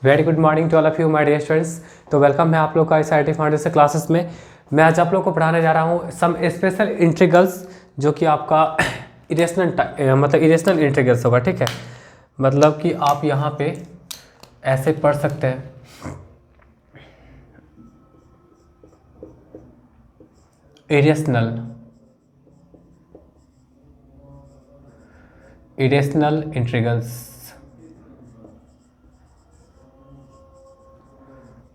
Very good morning to all of you my dear students. तो welcome है आप लोग का इस आई टी फाउंडेशन क्लासेस में। मैं आज आप लोग को पढ़ाने जा रहा हूँ सम स्पेशल इंटीग्रल्स, जो कि आपका इरेशनल इंटीग्रल्स होगा। ठीक है, मतलब कि आप यहाँ पे ऐसे पढ़ सकते हैं, इरेशनल इंटीग्रल्स।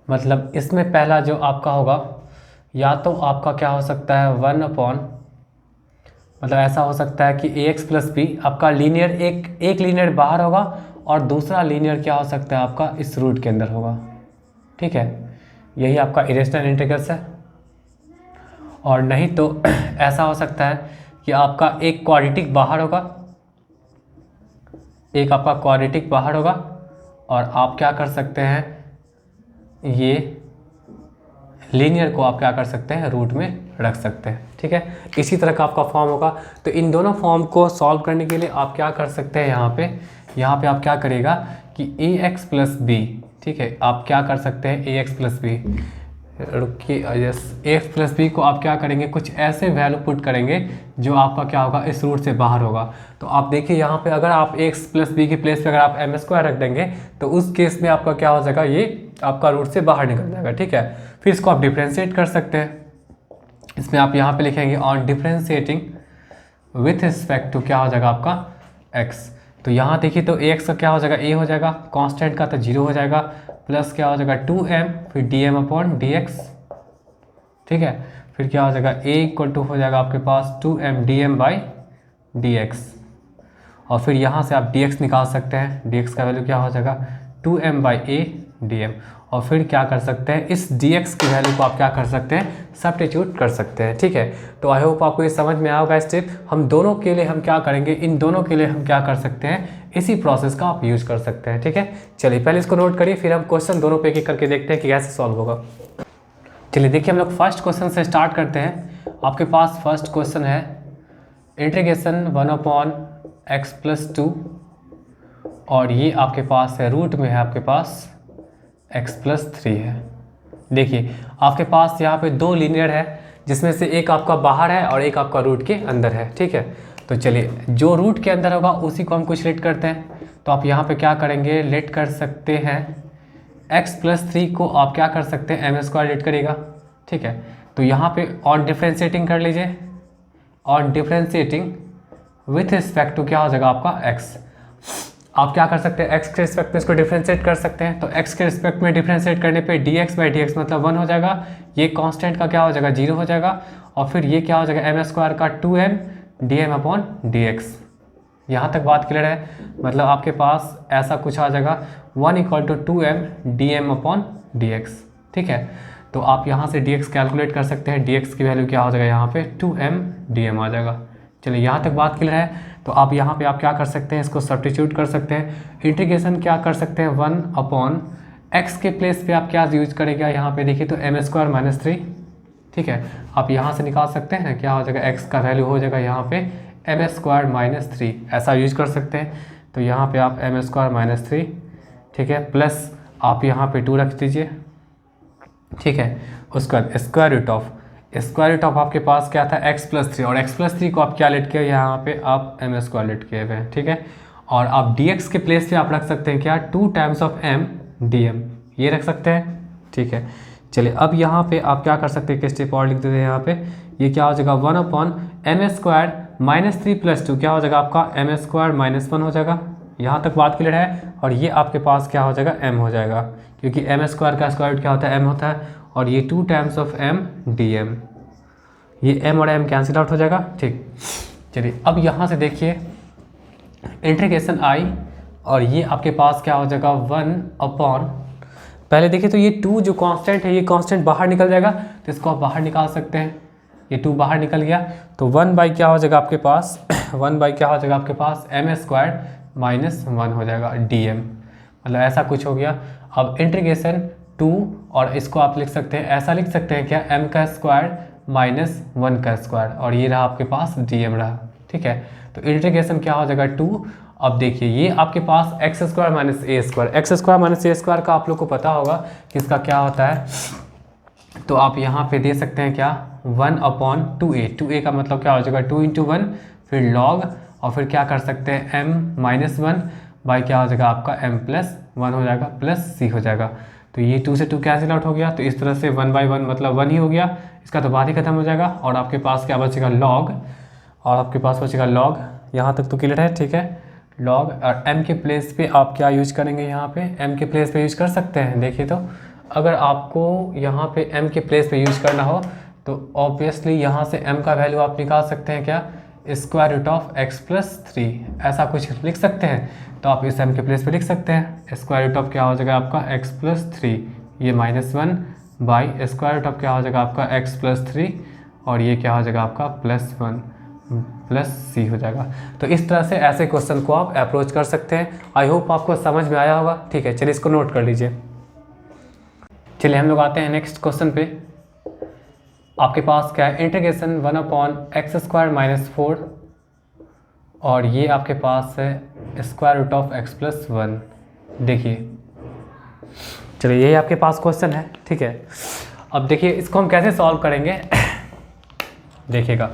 मतलब इसमें पहला जो आपका होगा, या तो आपका क्या हो सकता है 1/, मतलब ऐसा हो सकता है कि ax प्लस बी आपका लीनियर एक लीनियर बाहर होगा और दूसरा लीनियर क्या हो सकता है आपका इस रूट के अंदर होगा। ठीक है, यही आपका इरेशनल इंटीग्रल्स है। और नहीं तो ऐसा हो सकता है कि आपका एक क्वाड्रेटिक बाहर होगा, एक आपका क्वाड्रेटिक बाहर होगा और आप क्या कर सकते हैं, ये लीनियर को आप क्या कर सकते हैं रूट में रख सकते हैं। ठीक है, इसी तरह का आपका फॉर्म होगा। तो इन दोनों फॉर्म को सॉल्व करने के लिए आप क्या कर सकते हैं, यहाँ पे आप क्या करिएगा कि ax प्लस बी, ठीक है, आप क्या कर सकते हैं ax प्लस बी, रुकिए, ax प्लस बी को आप क्या करेंगे, कुछ ऐसे वैल्यू पुट करेंगे जो आपका क्या होगा इस रूट से बाहर होगा। तो आप देखिए यहाँ पे अगर आप x प्लस बी की प्लेस पे अगर आप एम स्क्वायर रख देंगे तो उस केस में आपका क्या हो जाएगा, ये आपका रूट से बाहर निकल जाएगा। ठीक है, फिर इसको आप डिफ्रेंशिएट कर सकते हैं। इसमें आप यहाँ पे लिखेंगे on differentiating with respect to क्या हो जाएगा आपका x। तो यहाँ देखिए तो ax का क्या हो जाएगा, a हो जाएगा, कांस्टेंट का तो 0 हो जाएगा, प्लस क्या हो जाएगा 2m, फिर dm अपॉन dx। ठीक है, फिर क्या हो जाएगा a इक्वल टू हो जाएगा आपके पास 2m dm बाई dx। और फिर यहाँ से आप dx निकाल सकते हैं, dx का वैल्यू क्या हो जाएगा 2m बाई a dm। और फिर क्या कर सकते हैं, इस dx की वैल्यू को आप क्या कर सकते हैं, सब्स्टिट्यूट कर सकते हैं। ठीक है, तो आई होप आपको ये समझ में आएगा स्टेप। हम दोनों के लिए हम क्या करेंगे, इन दोनों के लिए हम क्या कर सकते हैं, इसी प्रोसेस का आप यूज कर सकते हैं। ठीक है, चलिए पहले इसको नोट करिए, फिर हम क्वेश्चन दोनों पे एक करके देखते हैं कि कैसे सॉल्व होगा। चलिए देखिए, हम लोग फर्स्ट क्वेश्चन से स्टार्ट करते हैं। आपके पास फर्स्ट क्वेश्चन है इंटीग्रेशन 1/x प्लस 2, और ये आपके पास है रूट में है आपके पास x प्लस 3 है। देखिए आपके पास यहाँ पे दो लीनियर है, जिसमें से एक आपका बाहर है और एक आपका रूट के अंदर है। ठीक है, तो चलिए जो रूट के अंदर होगा उसी को हम कुछ लेट करते हैं। तो आप यहाँ पे क्या करेंगे, लेट कर सकते हैं x प्लस 3 को आप क्या कर सकते हैं, एम स्क्वायर लेट करेगा। ठीक है, तो यहाँ पे ऑन डिफ्रेंशिएटिंग कर लीजिए, on differentiating with respect to क्या हो जाएगा आपका x। आप क्या कर सकते हैं, x के रिस्पेक्ट में इसको डिफ्रेंशिएट कर सकते हैं। तो x के रिस्पेक्ट में डिफ्रेंशिएट करने पे dx बाई dx मतलब 1 हो जाएगा, ये कांस्टेंट का क्या हो जाएगा 0 हो जाएगा, और फिर ये क्या हो जाएगा एम स्क्वायर का 2m dm अपॉन dx। यहाँ तक बात क्लियर है, मतलब आपके पास ऐसा कुछ आ जाएगा 1 equal to 2m dm upon dx। ठीक है, तो आप यहाँ से dx कैलकुलेट कर सकते हैं, dx की वैल्यू क्या हो जाएगा यहाँ पे 2m dm आ जाएगा। चलिए यहाँ तक बात क्लियर है। तो आप यहाँ पे आप क्या कर सकते हैं, इसको सब्स्टिट्यूट कर सकते हैं। इंटीग्रेशन क्या कर सकते हैं 1/x के प्लेस पे आप क्या यूज करेगा, यहाँ पे देखिए तो एम स्क्वायर माइनस 3। ठीक है, आप यहाँ से निकाल सकते हैं क्या हो जाएगा, x का वैल्यू हो जाएगा यहाँ पे एम स्क्वायर माइनस 3, ऐसा यूज कर सकते हैं। तो यहाँ पे आप एम स्क्वायर माइनस 3, ठीक है, प्लस आप यहाँ पे 2 रख दीजिए। ठीक है, उसके बाद स्क्वायर रूट ऑफ आपके पास क्या था x प्लस 3, और x प्लस 3 को आप क्या लेट किए, यहाँ पे आप एम स्क्वायर लेट किए हुए हैं। ठीक है, और आप dx के प्लेस पे आप रख सकते हैं क्या 2 टाइम्स ऑफ m dm, ये रख सकते हैं। ठीक है, चलिए अब यहाँ पे आप क्या कर सकते हैं, एक स्टेप और लिख देते हैं यहाँ पे, ये क्या हो जाएगा 1/m स्क्वायर माइनस 3 प्लस 2 क्या हो जाएगा आपका m स्क्वायर माइनस 1 हो जाएगा। यहाँ तक बात क्लियर है, और ये आपके पास क्या हो जाएगा m हो जाएगा, क्योंकि m स्क्वायर का स्क्वायर रूट क्या होता है m होता है, और ये 2 टाइम्स ऑफ m dm, ये m और m कैंसिल आउट हो जाएगा। ठीक, चलिए अब यहाँ से देखिए इंटीग्रेशन i, और ये आपके पास क्या हो जाएगा 1/, पहले देखिए तो ये 2 जो कांस्टेंट है, ये कांस्टेंट बाहर निकल जाएगा, तो इसको आप बाहर निकाल सकते हैं। ये 2 बाहर निकल गया, तो 1 बाई क्या हो जाएगा आपके पास 1 बाई क्या हो जाएगा आपके पास एम स्क्वायर माइनस 1 हो जाएगा dm, मतलब ऐसा कुछ हो गया। अब इंटीग्रेशन 2, और इसको आप लिख सकते हैं, ऐसा लिख सकते हैं क्या m का स्क्वायर माइनस 1 का स्क्वायर, और ये रहा आपके पास dm रहा। ठीक है, तो इंटीग्रेशन क्या हो जाएगा 2, अब देखिए ये आपके पास एक्स स्क्वायर माइनस ए स्क्वायर, एक्स स्क्वायर माइनस ए स्क्वायर का आप लोग को पता होगा कि इसका क्या होता है, तो आप यहाँ पे दे सकते हैं क्या 1/2a, 2a का मतलब क्या हो जाएगा 2 × 1 फिर log और फिर क्या कर सकते हैं m-1 बाई क्या हो जाएगा आपका m+1 हो जाएगा प्लस c हो जाएगा। तो ये 2 से 2 कैंसिल आउट हो गया, तो इस तरह से 1/1 मतलब 1 ही हो गया, इसका तो बाद ही खत्म हो जाएगा और आपके पास क्या बचेगा log, और आपके पास बचेगा log, यहाँ तक तो क्लियर है, ठीक है। log और m के प्लेस पे आप क्या यूज करेंगे, यहाँ पे m के प्लेस पे यूज कर सकते हैं। देखिए तो अगर आपको यहाँ पे m के प्लेस पे यूज करना हो तो ऑब्वियसली यहाँ से m का वैल्यू आप निकाल सकते हैं क्या, स्क्वायर रूट ऑफ x+3, ऐसा कुछ लिख सकते हैं। तो आप इस m के प्लेस पे लिख सकते हैं स्क्वायर रूट ऑफ क्या हो जाएगा आपका x+3, ये -1 बाई स्क्वायर रूट ऑफ क्या हो जाएगा आपका x+3 और ये क्या हो जाएगा आपका +1 प्लस c हो जाएगा। तो इस तरह से ऐसे क्वेश्चन को आप अप्रोच कर सकते हैं। आई होप आपको समझ में आया होगा, ठीक है। चलिए इसको नोट कर लीजिए। चलिए हम लोग आते हैं नेक्स्ट क्वेश्चन पे। आपके पास क्या है, इंटीग्रेशन 1/x² - 4 और ये आपके पास है स्क्वायर रूट ऑफ x+1। देखिए चलिए यही आपके पास क्वेश्चन है, ठीक है। अब देखिए इसको हम कैसे सॉल्व करेंगे देखिएगा,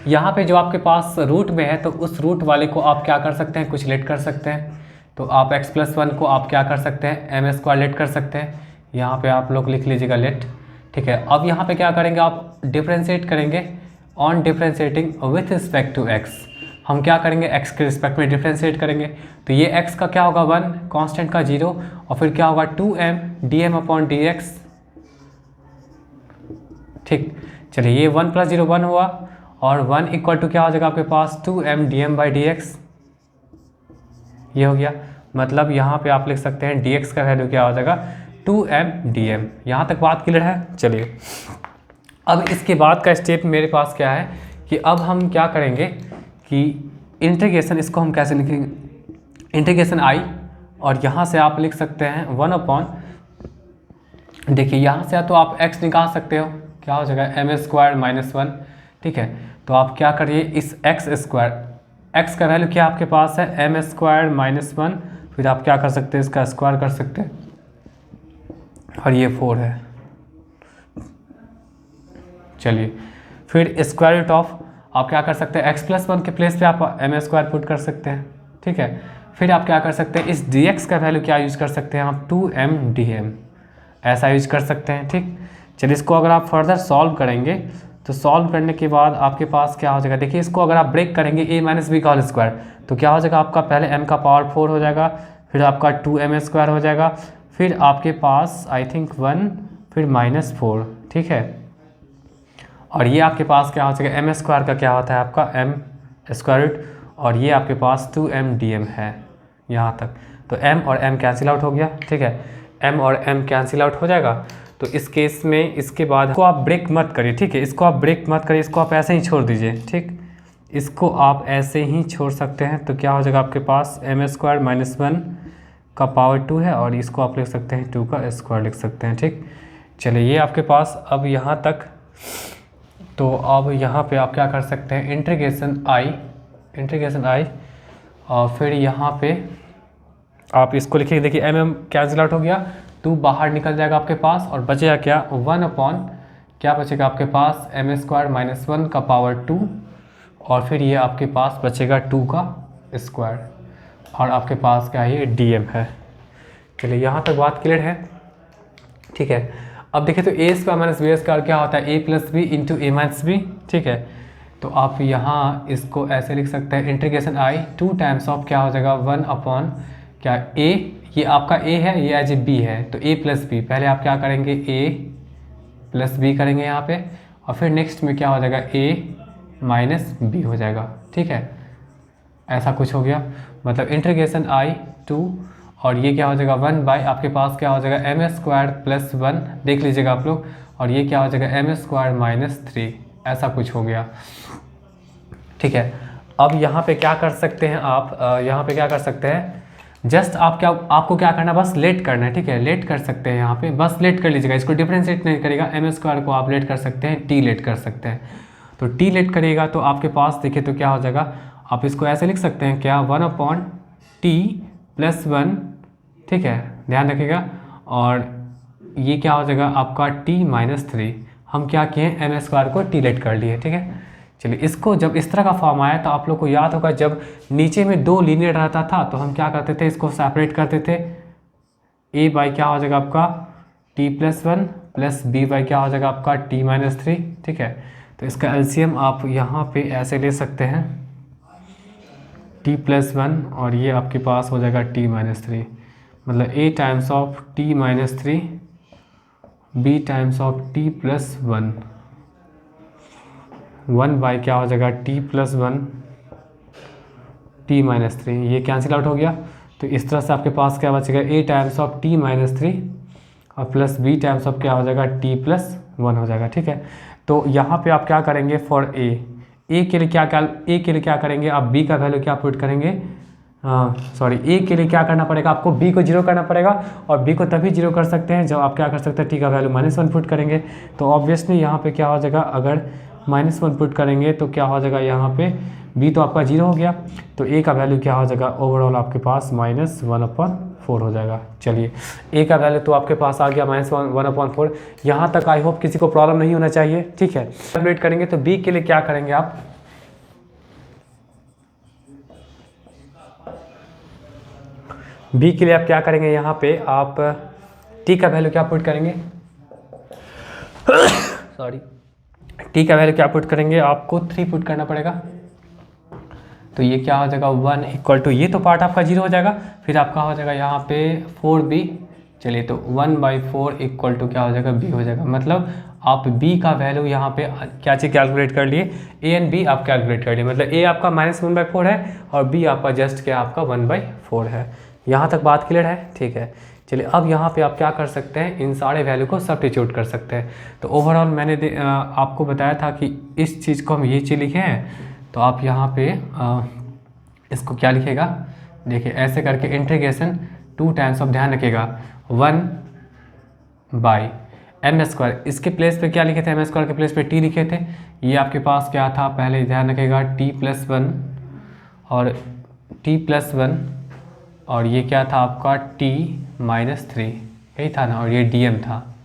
यहाँ पे जो आपके पास रूट में है तो उस रूट वाले को आप क्या कर सकते हैं, कुछ लेट कर सकते हैं। तो आप x+1 को आप क्या कर सकते हैं, m² लेट कर सकते हैं। यहाँ पे आप लोग लिख लीजिएगा लेट, ठीक है। अब यहाँ पे क्या करेंगे, आप डिफ्रेंशिएट करेंगे on differentiating with respect to x। हम क्या करेंगे, x के रिस्पेक्ट में डिफ्रेंशिएट करेंगे। तो ये x का क्या होगा 1, कांस्टेंट का 0 और फिर क्या होगा 2m dm/dx, ठीक। चलिए ये 1 + 0 1 हुआ और 1 = क्या हो जाएगा आपके पास 2m dm/dx, ये हो गया। मतलब यहाँ पे आप लिख सकते हैं dx का वैल्यू क्या हो जाएगा 2m dm। यहाँ तक बात क्लियर है। चलिए अब इसके बाद का स्टेप मेरे पास क्या है कि अब हम क्या करेंगे कि इंटीग्रेशन, इसको हम कैसे लिखेंगे, इंटीग्रेशन i और यहाँ से आप लिख सकते हैं 1/, देखिए यहाँ से तो आप x निकाल सकते हो, क्या हो जाएगा m² - 1, ठीक है। तो आप क्या करिए, इस x का वैल्यू क्या आपके पास है m² - 1, फिर आप क्या कर सकते हैं, इसका स्क्वायर कर सकते हैं और ये 4 है। चलिए फिर स्क्वायर रूट ऑफ आप क्या कर सकते हैं, x+1 के प्लेस पे आप m² पुट कर सकते हैं, ठीक है। फिर आप क्या कर सकते हैं, इस dx का वैल्यू क्या यूज कर सकते हैं आप 2m dm, ऐसा यूज कर सकते हैं, ठीक। चलिए इसको अगर आप फर्दर सॉल्व करेंगे तो सॉल्व करने के बाद आपके पास क्या हो जाएगा, देखिए इसको अगर आप ब्रेक करेंगे a - b का होल स्क्वायर, तो क्या हो जाएगा आपका पहले m का पावर 4 हो जाएगा, फिर आपका 2m² हो जाएगा, फिर आपके पास आई थिंक 1 फिर -4, ठीक है। और ये आपके पास क्या हो जाएगा m² का क्या होता है आपका m² और ये आपके पास 2m dm है यहाँ तक। तो m और m कैंसिल आउट हो गया, ठीक है। m और m कैंसिल आउट हो जाएगा। तो इस केस में इसके बाद इसको आप ब्रेक मत करिए, ठीक है। इसको आप ब्रेक मत करिए, इसको आप ऐसे ही छोड़ दीजिए, ठीक। इसको आप ऐसे ही छोड़ सकते हैं। तो क्या हो जाएगा आपके पास m² - 1 का पावर 2 है और इसको आप लिख सकते हैं 2 का स्क्वायर लिख सकते हैं, ठीक। चलिए ये आपके पास अब यहाँ तक। तो अब यहाँ पे आप क्या कर सकते हैं, इंटीग्रेशन i और फिर यहाँ पे आप इसको लिखिए। देखिए m कैंसिल आउट हो गया, 2 बाहर निकल जाएगा आपके पास और बचेगा क्या 1/, क्या बचेगा आपके पास m² - 1 का पावर 2 और फिर ये आपके पास बचेगा 2 का स्क्वायर और आपके पास क्या है ये dm है। चलिए यहाँ तक बात क्लियर है, ठीक है। अब देखिए तो a² - b² क्या होता है a + b × a - b, ठीक है। तो आप यहाँ इसको ऐसे लिख सकते हैं इंटीग्रेशन i 2 टाइम्स ऑफ क्या हो जाएगा 1/, क्या a, ये आपका a है, ये एज ए b है, तो a + b, पहले आप क्या करेंगे a + b करेंगे यहाँ पे और फिर नेक्स्ट में क्या हो जाएगा a - b हो जाएगा, ठीक है। ऐसा कुछ हो गया, मतलब इंटीग्रेशन i 2 और ये क्या हो जाएगा 1 बाई आपके पास क्या हो जाएगा m² + 1, देख लीजिएगा आप लोग, और ये क्या हो जाएगा m² - 3, ऐसा कुछ हो गया, ठीक है। अब यहाँ पे क्या कर सकते हैं आप, यहाँ पे क्या कर सकते हैं, जस्ट आपको क्या करना है, बस लेट करना है, ठीक है। लेट कर सकते हैं यहाँ पे, बस लेट कर लीजिएगा, इसको डिफ्रेंशिएट नहीं करेगा, m² को आप लेट कर सकते हैं, t लेट कर सकते हैं। तो t लेट करिएगा तो आपके पास देखिए तो क्या हो जाएगा आप इसको ऐसे लिख सकते हैं क्या, 1/t+1, ठीक है, ध्यान रखिएगा। और ये क्या हो जाएगा आपका t-3, हम क्या किए, m² को t लेट कर लिए, ठीक है। चलिए इसको जब इस तरह का फॉर्म आया तो आप लोग को याद होगा, जब नीचे में 2 लीनियर रहता था तो हम क्या करते थे, इसको सेपरेट करते थे। a बाई क्या हो जाएगा आपका t+1 प्लस b बाई क्या हो जाएगा आपका t-3, ठीक है। तो इसका एलसीएम आप यहाँ पे ऐसे ले सकते हैं, t+1 और ये आपके पास हो जाएगा t-3, मतलब a times of t-3 b times of t+1, 1 by क्या हो जाएगा t+1 t-3, ये कैंसिल आउट हो गया। तो इस तरह से आपके पास क्या बचेगा, a टाइम्स ऑफ t-3 और प्लस b टाइम्स ऑफ क्या हो जाएगा t+1 हो जाएगा, ठीक है। तो यहाँ पे आप क्या करेंगे, फॉर a के लिए क्या करेंगे आप, b का वैल्यू क्या पुट करेंगे, a के लिए क्या करना पड़ेगा आपको, b को 0 करना पड़ेगा। और b को तभी 0 कर सकते हैं जब आप क्या कर सकते हैं, t का वैल्यू -1 पुट करेंगे। तो ऑब्वियसली यहाँ पे क्या हो जाएगा, अगर -1 पुट करेंगे तो क्या हो जाएगा यहाँ पे, b तो आपका 0 हो गया, तो a का वैल्यू क्या हो जाएगा, ओवरऑल आपके पास -1/4 हो जाएगा। चलिए a का वैल्यू तो आपके पास आ गया -1/4। यहाँ तक आई होप किसी को प्रॉब्लम नहीं होना चाहिए, ठीक है। कैलकुलेट करेंगे तो b के लिए क्या करेंगे आप, b के लिए आप क्या करेंगे, यहाँ पे आप t का वैल्यू क्या पुट करेंगे, सॉरी, t का वैल्यू क्या पुट करेंगे, आपको 3 पुट करना पड़ेगा। तो ये क्या हो जाएगा 1 इक्वल टू, ये तो पार्ट आपका 0 हो जाएगा, फिर आपका हो जाएगा यहाँ पे 4b। चलिए तो 1/4 इक्वल टू क्या हो जाएगा, b हो जाएगा। मतलब आप b का वैल्यू यहाँ पे क्या चीज़ कैलकुलेट कर लिए, a एंड b आप कैलकुलेट कर लिए। मतलब a आपका -1/4 है और b आपका जस्ट क्या आपका 1/4 है। यहाँ तक बात क्लियर है, ठीक है। चलिए अब यहाँ पे आप क्या कर सकते हैं, इन सारे वैल्यू को सब्स्टिट्यूट कर सकते हैं। तो ओवरऑल मैंने आपको बताया था कि इस चीज़ को हम ये चीज़ लिखे हैं, तो आप यहाँ पे इसको क्या लिखेगा, देखिए ऐसे करके इंटीग्रेशन 2 टाइम्स ऑफ, ध्यान रखिएगा 1/m², इसके प्लेस पे क्या लिखे थे, m² के प्लेस पे t लिखे थे। ये आपके पास क्या था, पहले ध्यान रखिएगा t+1 और t+1 और ये क्या था आपका t-3, यही था ना, और ये dm था,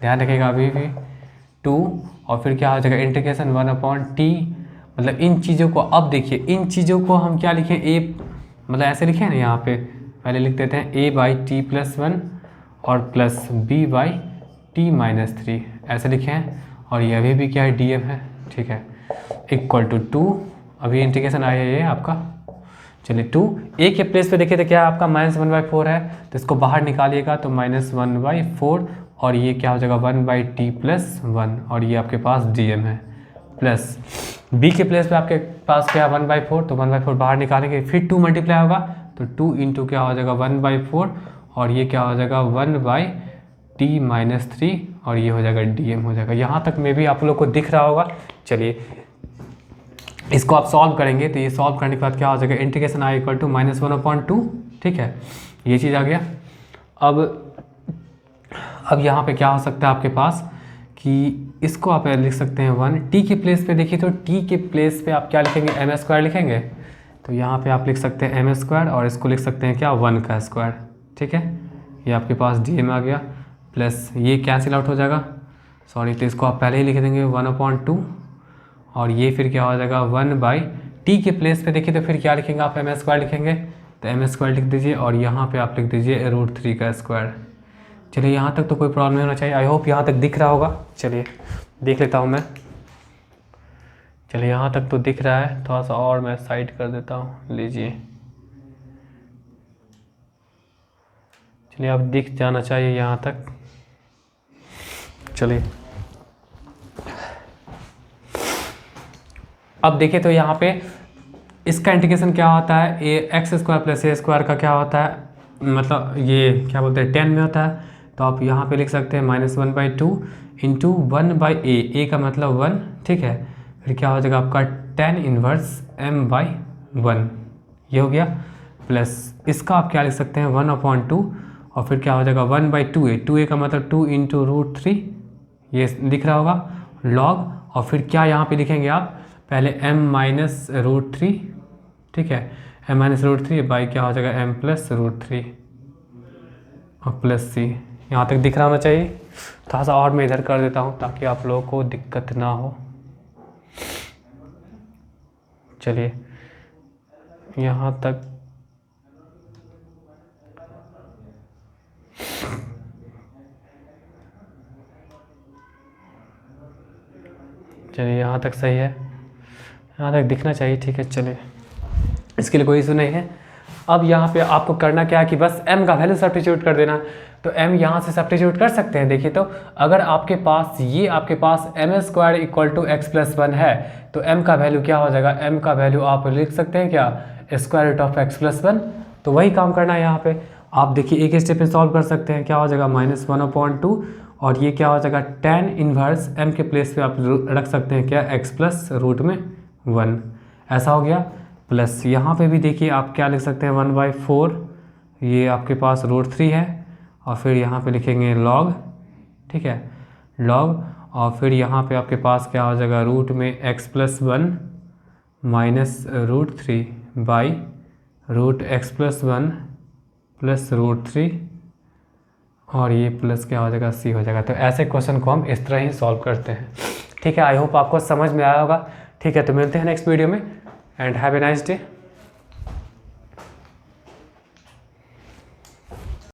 ध्यान रखिएगा अभी भी 2, और फिर क्या हो जाएगा इंटीग्रेशन 1/t। मतलब इन चीज़ों को अब देखिए, इन चीज़ों को हम क्या लिखें, a मतलब ऐसे लिखे हैं ना, यहाँ पे पहले लिख देते हैं a/t+1 और प्लस b/t-3 ऐसे लिखे हैं, और ये अभी भी क्या है dm है, ठीक है, इक्वल टू 2, अभी इंटीग्रेशन आया है ये आपका। चलिए 2 a के प्लेस पे देखिए तो क्या आपका -1/4 है, तो इसको बाहर निकालिएगा तो -1/4, और ये क्या हो जाएगा 1/t+1, और ये आपके पास dm है, प्लस b के प्लेस पे आपके पास क्या 1/4, तो 1/4 बाहर निकालेंगे, फिर 2 मल्टीप्लाई होगा तो 2 इंटू क्या हो जाएगा 1/4, और ये क्या हो जाएगा 1/t-3, और ये हो जाएगा dm हो जाएगा। यहाँ तक में भी आप लोग को दिख रहा होगा। चलिए इसको आप सॉल्व करेंगे तो ये सॉल्व करने के बाद क्या हो जाएगा, इंटीग्रेशन i इक्वल टू -1/2, ठीक है, ये चीज़ आ गया। अब यहाँ पे क्या हो सकता है आपके पास कि इसको आप लिख सकते हैं 1, t के प्लेस पे देखिए तो t के प्लेस पे आप क्या लिखेंगे, m² लिखेंगे, तो यहाँ पे आप लिख सकते हैं m², और इसको लिख सकते हैं क्या 1 का स्क्वायर, ठीक है, ये आपके पास dm आ गया, प्लस ये कैंसिल आउट हो जाएगा, सॉरी, तो इसको आप पहले ही लिख देंगे 1/2, और ये फिर क्या हो जाएगा 1/t के प्लेस पे देखिए तो फिर क्या लिखेंगे आप, m² लिखेंगे, तो m² लिख दीजिए, और यहाँ पे आप लिख दीजिए √3 का स्क्वायर। चलिए यहाँ तक तो कोई प्रॉब्लम नहीं होना चाहिए, आई होप यहाँ तक दिख रहा होगा। चलिए देख लेता हूँ मैं, चलिए यहाँ तक तो दिख रहा है, थोड़ा सा और मैं साइड कर देता हूँ, लीजिए, चलिए अब दिख जाना चाहिए यहाँ तक। चलिए अब देखिए तो यहाँ पे इसका इंटीग्रेशन क्या होता है, x² + a² का क्या होता है, मतलब ये क्या बोलते हैं 10 में होता है, तो आप यहाँ पे लिख सकते हैं -1/2 इंटू 1/a का मतलब 1, ठीक है, फिर क्या हो जाएगा आपका 10 इनवर्स m/1, ये हो गया, प्लस इसका आप क्या लिख सकते हैं 1/2, और फिर क्या हो जाएगा 1/2a, 2a का मतलब 2 इंटू √3, ये दिख रहा होगा, लॉग, और फिर क्या यहाँ पे लिखेंगे आप, पहले m - √3 ठीक है, m minus root three by क्या हो जाएगा m प्लस रूट थ्री और प्लस सी। यहाँ तक दिख रहा होना चाहिए। थोड़ा सा और मैं इधर कर देता हूँ ताकि आप लोगों को दिक्कत ना हो। चलिए यहाँ तक यहाँ तक सही है, यहाँ तक दिखना चाहिए। ठीक है, चलिए इसके लिए कोई इशू नहीं है। अब यहाँ पे आपको करना क्या है कि बस m का वैल्यू सब्स्टिट्यूट कर देना। तो m यहाँ से सब्स्टिट्यूट कर सकते हैं। देखिए, तो अगर आपके पास आपके पास m square equal to x plus one है तो m का वैल्यू क्या हो जाएगा, m का वैल्यू आप लिख सकते हैं क्या, square root of x plus one. तो वही काम करना है यहाँ पे। आप देखिए एक स्टेप में सॉल्व कर सकते हैं। क्या हो जाएगा माइनस वन अपॉइंट टू और ये क्या हो जाएगा टेन इन्वर्स m के प्लेस पे आप रख सकते हैं क्या, x प्लस रूट में वन। ऐसा हो गया। प्लस यहाँ पे भी देखिए आप क्या लिख सकते हैं, वन बाई फोर, ये आपके पास रूट थ्री है और फिर यहाँ पे लिखेंगे लॉग, ठीक है, लॉग, और फिर यहाँ पे आपके पास क्या हो जाएगा रूट में x plus one minus root three by root x plus one plus root three और ये प्लस क्या हो जाएगा c हो जाएगा। तो ऐसे क्वेश्चन को हम इस तरह ही सॉल्व करते हैं। ठीक है, आई होप आपको समझ में आया होगा। ठीक है, तो मिलते हैं नेक्स्ट वीडियो में and have a nice day.